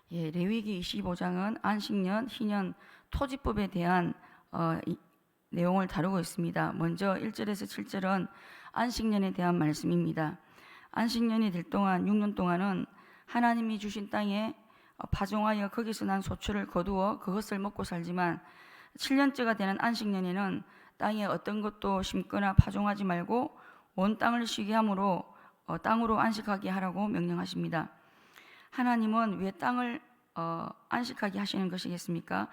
레위기 25장은 안식년, 희년, 토지법에 대한 내용을 다루고 있습니다. 먼저 1절에서 7절은 안식년에 대한 말씀입니다. 안식년이 될 동안 6년 동안은 하나님이 주신 땅에 파종하여 거기서 난 소출을 거두어 그것을 먹고 살지만 7년째가 되는 안식년에는 땅에 어떤 것도 심거나 파종하지 말고 온 땅을 쉬게 함으로 땅으로 안식하게 하라고 명령하십니다. 하나님은 왜 땅을 안식하게 하시는 것이겠습니까?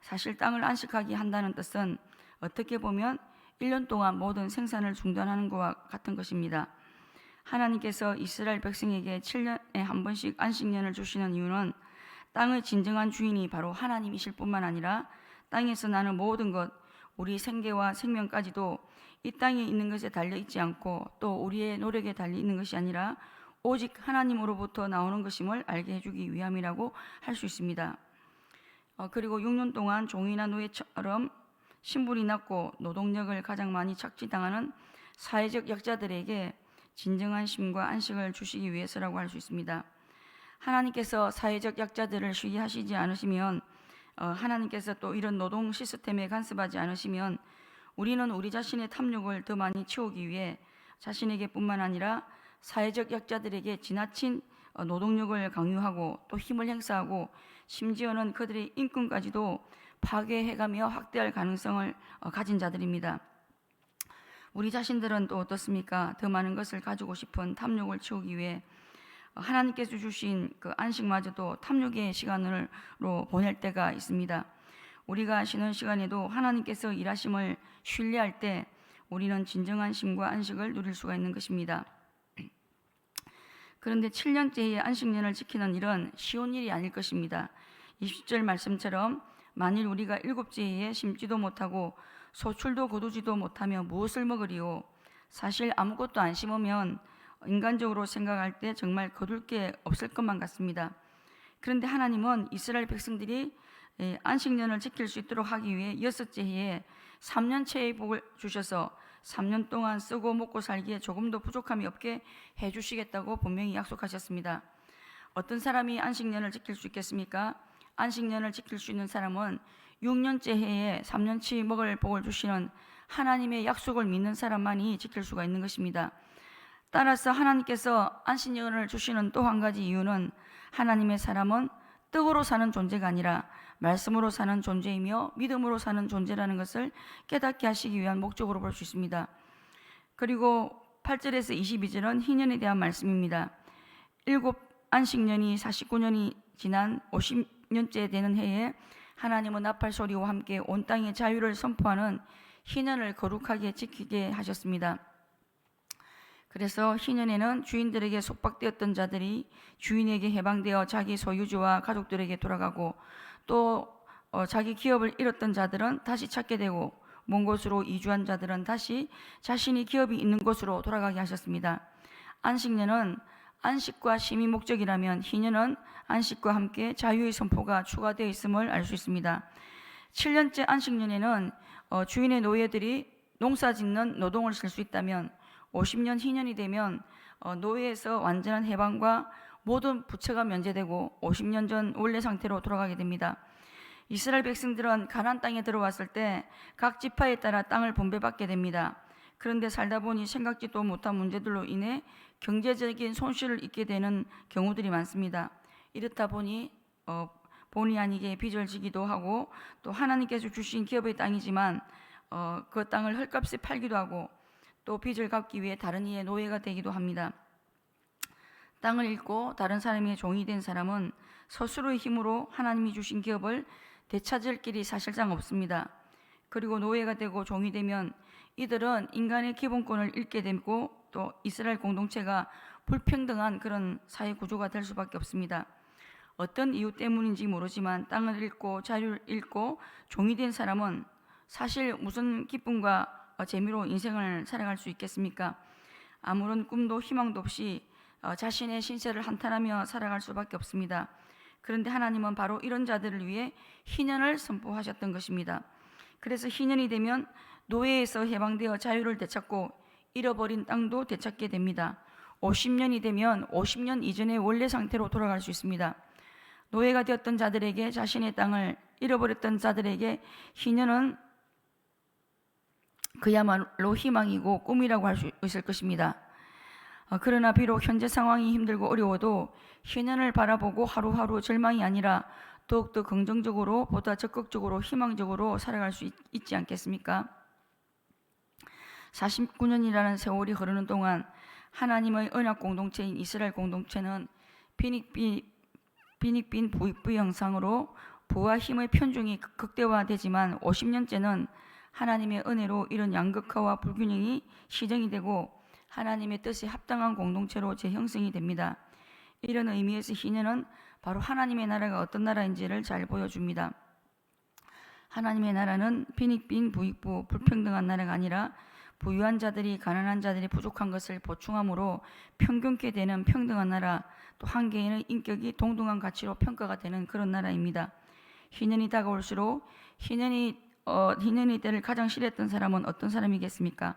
사실 땅을 안식하게 한다는 뜻은 어떻게 보면 1년 동안 모든 생산을 중단하는 것과 같은 것입니다. 하나님께서 이스라엘 백성에게 7년에 한 번씩 안식년을 주시는 이유는 땅의 진정한 주인이 바로 하나님이실 뿐만 아니라 땅에서 나는 모든 것, 우리 생계와 생명까지도 이 땅에 있는 것에 달려 있지 않고 또 우리의 노력에 달려 있는 것이 아니라 오직 하나님으로부터 나오는 것임을 알게 해주기 위함이라고 할 수 있습니다. 그리고 6년 동안 종이나 노예처럼 신분이 낮고 노동력을 가장 많이 착취당하는 사회적 약자들에게 진정한 쉼과 안식을 주시기 위해서라고 할 수 있습니다. 하나님께서 사회적 약자들을 쉬게 하시지 않으시면 하나님께서 또 이런 노동 시스템에 간섭하지 않으시면 우리는 우리 자신의 탐욕을 더 많이 채우기 위해 자신에게 뿐만 아니라 사회적 약자들에게 지나친 노동력을 강요하고 또 힘을 행사하고 심지어는 그들의 인권까지도 파괴해가며 확대할 가능성을 가진 자들입니다. 우리 자신들은 또 어떻습니까? 더 많은 것을 가지고 싶은 탐욕을 채우기 위해 하나님께서 주신 그 안식마저도 탐욕의 시간으로 보낼 때가 있습니다. 우리가 쉬는 시간에도 하나님께서 일하심을 신뢰할 때 우리는 진정한 쉼과 안식을 누릴 수가 있는 것입니다. 그런데 7년째의 안식년을 지키는 일은 쉬운 일이 아닐 것입니다. 20절 말씀처럼 만일 우리가 7째에 심지도 못하고 소출도 거두지도 못하며 무엇을 먹으리요? 사실 아무것도 안 심으면 인간적으로 생각할 때 정말 거둘 게 없을 것만 같습니다. 그런데 하나님은 이스라엘 백성들이 안식년을 지킬 수 있도록 하기 위해 6째 해에 3년째의 복을 주셔서 3년 동안 쓰고 먹고 살기에 조금도 부족함이 없게 해주시겠다고 분명히 약속하셨습니다. 어떤 사람이 안식년을 지킬 수 있겠습니까? 안식년을 지킬 수 있는 사람은 6년째 해에 3년치 먹을 복을 주시는 하나님의 약속을 믿는 사람만이 지킬 수가 있는 것입니다. 따라서 하나님께서 안식년을 주시는 또 한 가지 이유는 하나님의 사람은 떡으로 사는 존재가 아니라 말씀으로 사는 존재이며 믿음으로 사는 존재라는 것을 깨닫게 하시기 위한 목적으로 볼 수 있습니다. 그리고 8절에서 22절은 희년에 대한 말씀입니다. 7 안식년이 49년이 지난 50년째 되는 해에 하나님은 나팔 소리와 함께 온 땅에 자유를 선포하는 희년을 거룩하게 지키게 하셨습니다. 그래서 희년에는 주인들에게 속박되었던 자들이 주인에게 해방되어 자기 소유주와 가족들에게 돌아가고 또 자기 기업을 잃었던 자들은 다시 찾게 되고 먼 곳으로 이주한 자들은 다시 자신이 기업이 있는 곳으로 돌아가게 하셨습니다. 안식년은 안식과 쉼이 목적이라면 희년은 안식과 함께 자유의 선포가 추가되어 있음을 알 수 있습니다. 7년째 안식년에는 주인의 노예들이 농사 짓는 노동을 쉴 수 있다면 50년 희년이 되면 노예에서 완전한 해방과 모든 부채가 면제되고 50년 전 원래 상태로 돌아가게 됩니다. 이스라엘 백성들은 가나안 땅에 들어왔을 때 각 지파에 따라 땅을 분배받게 됩니다. 그런데 살다 보니 생각지도 못한 문제들로 인해 경제적인 손실을 입게 되는 경우들이 많습니다. 이렇다 보니 본의 아니게 빚을 지기도 하고 또 하나님께서 주신 기업의 땅이지만 그 땅을 헐값에 팔기도 하고 또 빚을 갚기 위해 다른 이의 노예가 되기도 합니다. 땅을 잃고 다른 사람의 종이 된 사람은 스스로의 힘으로 하나님이 주신 기업을 되찾을 길이 사실상 없습니다. 그리고 노예가 되고 종이 되면 이들은 인간의 기본권을 잃게 되고 또 이스라엘 공동체가 불평등한 그런 사회 구조가 될 수밖에 없습니다. 어떤 이유 때문인지 모르지만 땅을 잃고 자유를 잃고 종이 된 사람은 사실 무슨 기쁨과 재미로 인생을 살아갈 수 있겠습니까? 아무런 꿈도 희망도 없이 자신의 신세를 한탄하며 살아갈 수밖에 없습니다. 그런데 하나님은 바로 이런 자들을 위해 희년을 선포하셨던 것입니다. 그래서 희년이 되면 노예에서 해방되어 자유를 되찾고 잃어버린 땅도 되찾게 됩니다. 50년이 되면 50년 이전의 원래 상태로 돌아갈 수 있습니다. 노예가 되었던 자들에게, 자신의 땅을 잃어버렸던 자들에게 희년은 그야말로 희망이고 꿈이라고 할 수 있을 것입니다. 그러나 비록 현재 상황이 힘들고 어려워도 희년을 바라보고 하루하루 절망이 아니라 더욱더 긍정적으로, 보다 적극적으로, 희망적으로 살아갈 수 있지 않겠습니까? 49년이라는 세월이 흐르는 동안 하나님의 언약 공동체인 이스라엘 공동체는 빈익빈 부익부 형상으로 부와 힘의 편중이 극대화되지만 50년째는 하나님의 은혜로 이런 양극화와 불균형이 시정이 되고 하나님의 뜻에 합당한 공동체로 재형성이 됩니다. 이런 의미에서 희년은 바로 하나님의 나라가 어떤 나라인지를 잘 보여줍니다. 하나님의 나라는 빈익빈 부익부 불평등한 나라가 아니라 부유한 자들이 가난한 자들이 부족한 것을 보충함으로 평균케 되는 평등한 나라, 또 한 개인의 인격이 동등한 가치로 평가가 되는 그런 나라입니다. 희년이 다가올수록 희년의 때를 가장 싫어했던 사람은 어떤 사람이겠습니까?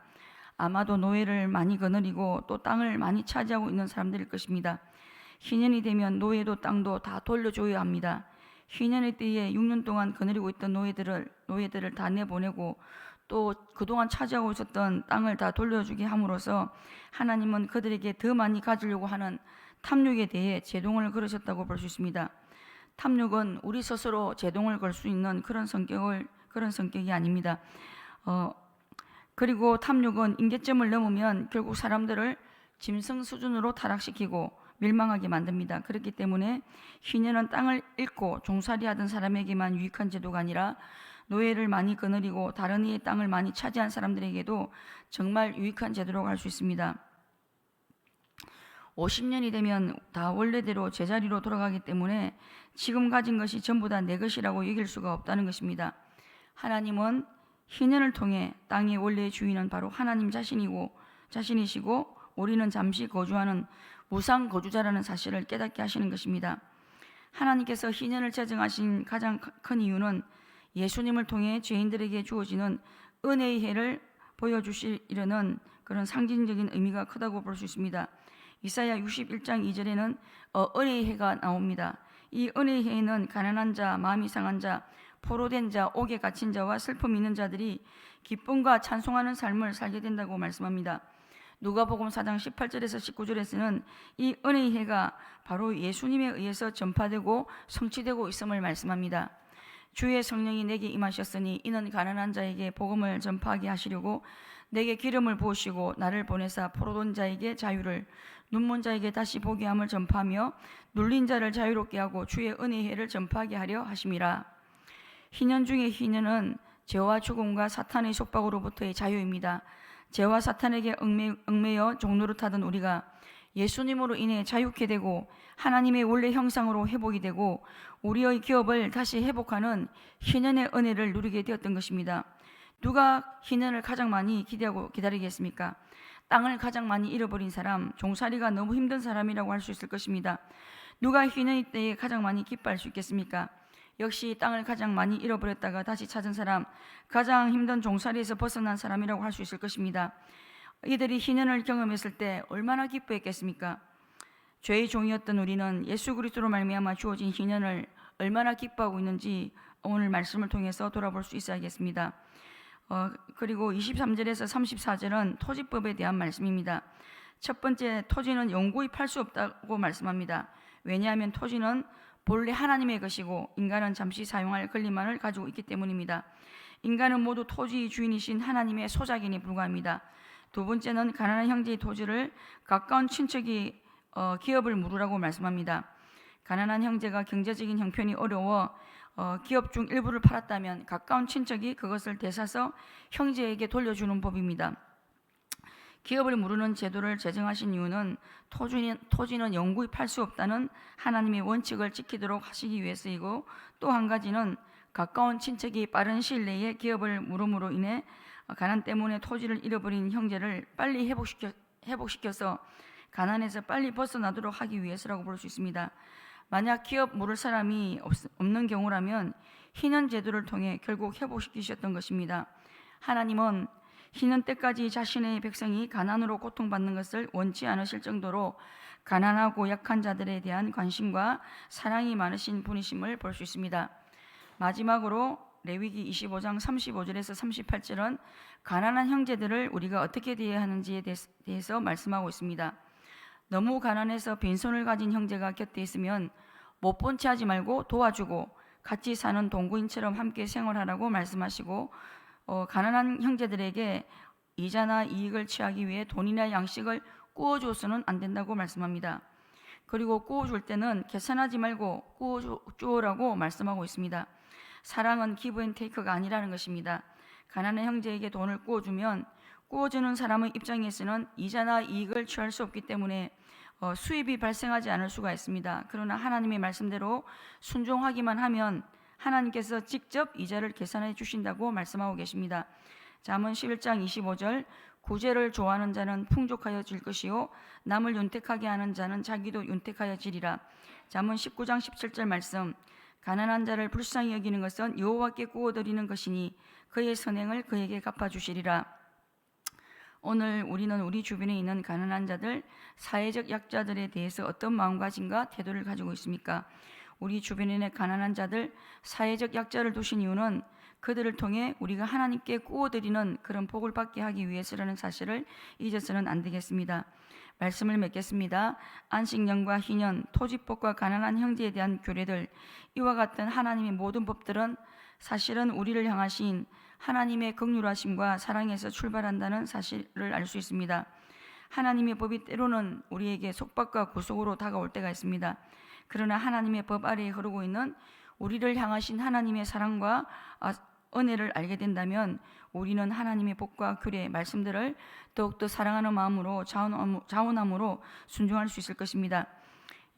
아마도 노예를 많이 거느리고 또 땅을 많이 차지하고 있는 사람들일 것입니다. 희년이 되면 노예도 땅도 다 돌려줘야 합니다. 희년의 때에 6년 동안 거느리고 있던 노예들을 다 내보내고 또 그동안 차지하고 있었던 땅을 다 돌려주게 함으로써 하나님은 그들에게 더 많이 가지려고 하는 탐욕에 대해 제동을 걸으셨다고 볼 수 있습니다. 탐욕은 우리 스스로 제동을 걸 수 있는 그런 성격이 아닙니다. 그리고 탐욕은 임계점을 넘으면 결국 사람들을 짐승 수준으로 타락시키고 멸망하게 만듭니다. 그렇기 때문에 희년은 땅을 잃고 종살이하던 사람에게만 유익한 제도가 아니라 노예를 많이 거느리고 다른 이의 땅을 많이 차지한 사람들에게도 정말 유익한 제도라고 할 수 있습니다. 50년이 되면 다 원래대로 제자리로 돌아가기 때문에 지금 가진 것이 전부 다 내 것이라고 여길 수가 없다는 것입니다. 하나님은 희년을 통해 땅의 원래의 주인은 바로 하나님 자신이시고 우리는 잠시 거주하는 무상 거주자라는 사실을 깨닫게 하시는 것입니다. 하나님께서 희년을 제정하신 가장 큰 이유는 예수님을 통해 죄인들에게 주어지는 은혜의 해를 보여주시려는 그런 상징적인 의미가 크다고 볼 수 있습니다. 이사야 61장 2절에는 은혜의 해가 나옵니다. 이 은혜의 해에는 가난한 자, 마음이 상한 자, 포로된 자, 옥에 갇힌 자와 슬픔 있는 자들이 기쁨과 찬송하는 삶을 살게 된다고 말씀합니다. 누가복음 4장 18절에서 19절에서는 이 은혜의 해가 바로 예수님에 의해서 전파되고 성취되고 있음을 말씀합니다. 주의 성령이 내게 임하셨으니 이는 가난한 자에게 복음을 전파하게 하시려고 내게 기름을 부으시고 나를 보내사 포로된 자에게 자유를, 눈먼 자에게 다시 보게 함을 전파하며 눌린 자를 자유롭게 하고 주의 은혜의 해를 전파하게 하려 하심이라. 희년 중의 희년은 죄와 죽음과 사탄의 속박으로부터의 자유입니다. 죄와 사탄에게 얽매여 종노릇하던 우리가 예수님으로 인해 자유케 되고 하나님의 원래 형상으로 회복이 되고 우리의 기업을 다시 회복하는 희년의 은혜를 누리게 되었던 것입니다. 누가 희년을 가장 많이 기대하고 기다리겠습니까? 땅을 가장 많이 잃어버린 사람, 종살이가 너무 힘든 사람이라고 할 수 있을 것입니다. 누가 희년의 때에 가장 많이 기뻐할 수 있겠습니까? 역시 땅을 가장 많이 잃어버렸다가 다시 찾은 사람, 가장 힘든 종살이에서 벗어난 사람이라고 할 수 있을 것입니다. 이들이 희년을 경험했을 때 얼마나 기뻐했겠습니까? 죄의 종이었던 우리는 예수 그리스도로 말미암아 주어진 희년을 얼마나 기뻐하고 있는지 오늘 말씀을 통해서 돌아볼 수 있어야겠습니다. 그리고 23절에서 34절은 토지법에 대한 말씀입니다. 첫 번째, 토지는 영구히 팔 수 없다고 말씀합니다. 왜냐하면 토지는 본래 하나님의 것이고 인간은 잠시 사용할 권리만을 가지고 있기 때문입니다. 인간은 모두 토지의 주인이신 하나님의 소작인에 불과합니다. 두 번째는 가난한 형제의 토지를 가까운 친척이 기업을 물으라고 말씀합니다. 가난한 형제가 경제적인 형편이 어려워 기업 중 일부를 팔았다면 가까운 친척이 그것을 되사서 형제에게 돌려주는 법입니다. 기업을 무르는 제도를 제정하신 이유는 토지는 영구히 팔 수 없다는 하나님의 원칙을 지키도록 하시기 위해서이고, 또 한 가지는 가까운 친척이 빠른 시일 내에 기업을 물음으로 인해 가난 때문에 토지를 잃어버린 형제를 빨리 회복시켜서 가난에서 빨리 벗어나도록 하기 위해서라고 볼 수 있습니다. 만약 기업 물을 사람이 없는 경우라면 희년 제도를 통해 결국 회복시키셨던 것입니다. 하나님은 희년 때까지 자신의 백성이 가난으로 고통받는 것을 원치 않으실 정도로 가난하고 약한 자들에 대한 관심과 사랑이 많으신 분이심을 볼 수 있습니다. 마지막으로 레위기 25장 35절에서 38절은 가난한 형제들을 우리가 어떻게 대해야 하는지에 대해서 말씀하고 있습니다. 너무 가난해서 빈손을 가진 형제가 곁에 있으면 못 본 채 하지 말고 도와주고 같이 사는 동거인처럼 함께 생활하라고 말씀하시고, 가난한 형제들에게 이자나 이익을 취하기 위해 돈이나 양식을 꾸어줘서는 안 된다고 말씀합니다. 그리고 꾸어줄 때는 계산하지 말고 꾸어주라고 말씀하고 있습니다. 사랑은 기브 앤 테이크가 아니라는 것입니다. 가난한 형제에게 돈을 꾸어주면 꾸어주는 사람의 입장에서는 이자나 이익을 취할 수 없기 때문에 수입이 발생하지 않을 수가 있습니다. 그러나 하나님의 말씀대로 순종하기만 하면 하나님께서 직접 이자를 계산해 주신다고 말씀하고 계십니다. 잠언 11장 25절, 구제를 좋아하는 자는 풍족하여 질 것이요 남을 윤택하게 하는 자는 자기도 윤택하여 지리라. 잠언 19장 17절 말씀, 가난한 자를 불쌍히 여기는 것은 여호와께 구워드리는 것이니 그의 선행을 그에게 갚아주시리라. 오늘 우리는 우리 주변에 있는 가난한 자들, 사회적 약자들에 대해서 어떤 마음가짐과 태도를 가지고 있습니까? 우리 주변에 있는 가난한 자들, 사회적 약자를 두신 이유는 그들을 통해 우리가 하나님께 구워드리는 그런 복을 받게 하기 위해서라는 사실을 잊어서는 안 되겠습니다. 말씀을 맺겠습니다. 안식년과 희년, 토지법과 가난한 형제에 대한 규례들, 이와 같은 하나님의 모든 법들은 사실은 우리를 향하신 하나님의 긍휼하심과 사랑에서 출발한다는 사실을 알 수 있습니다. 하나님의 법이 때로는 우리에게 속박과 구속으로 다가올 때가 있습니다. 그러나 하나님의 법 아래에 흐르고 있는 우리를 향하신 하나님의 사랑과 은혜를 알게 된다면 우리는 하나님의 복과 규례, 말씀들을 더욱더 사랑하는 마음으로 자원함으로 순종할 수 있을 것입니다.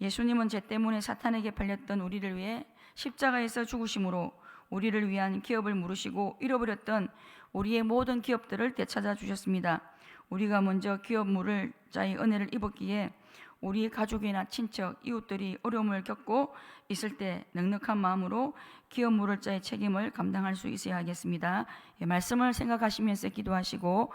예수님은 죄 때문에 사탄에게 팔렸던 우리를 위해 십자가에서 죽으심으로 우리를 위한 기업을 물으시고 잃어버렸던 우리의 모든 기업들을 되찾아 주셨습니다. 우리가 먼저 기업 물을 자의 은혜를 입었기에 우리 가족이나 친척, 이웃들이 어려움을 겪고 있을 때 넉넉한 마음으로 기업 물을 자의 책임을 감당할 수 있어야 하겠습니다. 말씀을 생각하시면서 기도하시고